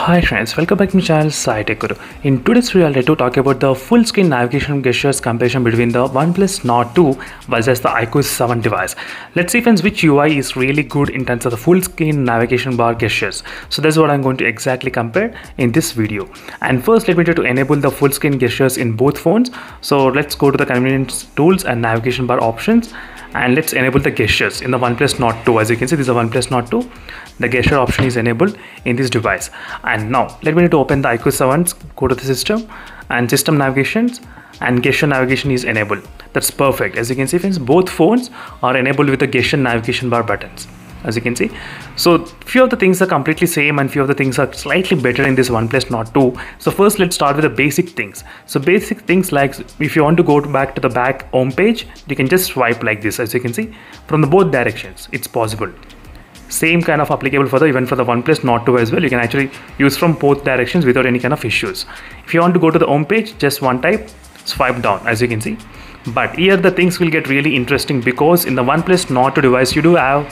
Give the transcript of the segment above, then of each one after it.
Hi friends, welcome back to my channel Sai Tech Guru. In today's video, I'll to talk about the full screen navigation gestures comparison between the OnePlus Nord 2 versus the iQOO 7 device. Let's see friends which UI is really good in terms of the full screen navigation bar gestures. So that's what I'm going to exactly compare in this video. And first, let me try to enable the full screen gestures in both phones. So let's go to the convenience tools and navigation bar options. And let's enable the gestures in the OnePlus Nord 2. As you can see, this is a OnePlus Nord 2. The gesture option is enabled in this device. And now let me open the iQOO 7, go to the system and system navigations, and gesture navigation is enabled. That's perfect. As you can see friends, both phones are enabled with the gesture navigation bar buttons, as you can see. So few of the things are completely same and few of the things are slightly better in this OnePlus Nord 2. So first let's start with the basic things. So basic things like if you want to go back to the back home page, you can just swipe like this. As you can see, from the both directions it's possible. Same kind of applicable for the even for the OnePlus Nord 2 as well. You can actually use from both directions without any kind of issues. If you want to go to the home page, just one type, swipe down, as you can see. But here the things will get really interesting, because in the OnePlus Nord 2 device you do have,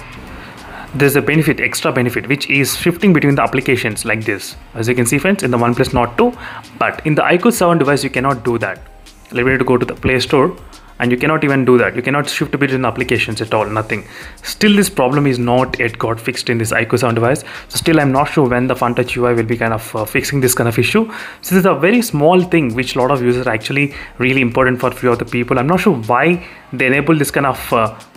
there's a benefit, extra benefit, which is shifting between the applications like this, as you can see friends, in the OnePlus Nord 2. But in the iQOO 7 device you cannot do that. Let me go to the Play Store, and you cannot even do that. You cannot shift between applications at all, nothing. Still this problem is not yet got fixed in this iQOO 7 device. So still I'm not sure when the FunTouch UI will be kind of fixing this kind of issue. So this is a very small thing which a lot of users are actually really important for few of the people. I'm not sure why they enable this kind of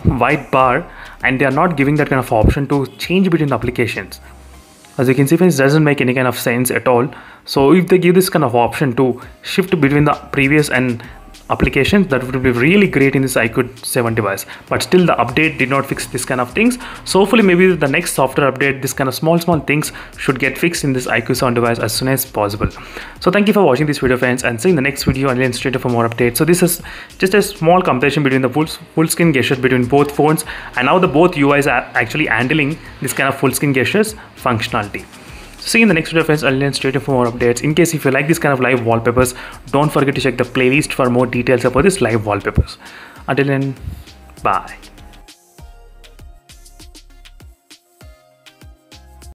white bar and they are not giving that kind of option to change between the applications. As you can see friends, it doesn't make any kind of sense at all. So if they give this kind of option to shift between the previous and applications, that would be really great in this iQOO 7 device. But still the update did not fix this kind of things. So hopefully maybe the next software update, this kind of small things should get fixed in this iQOO 7 device as soon as possible. So thank you for watching this video friends, and see you in the next video and then straight for more updates. So this is just a small comparison between the full screen gestures between both phones, and now the both UIs are actually handling this kind of full screen gestures functionality. See you in the next video friends, and straight for more updates. In case if you like this kind of live wallpapers, don't forget to check the playlist for more details about this live wallpapers. Until then, bye.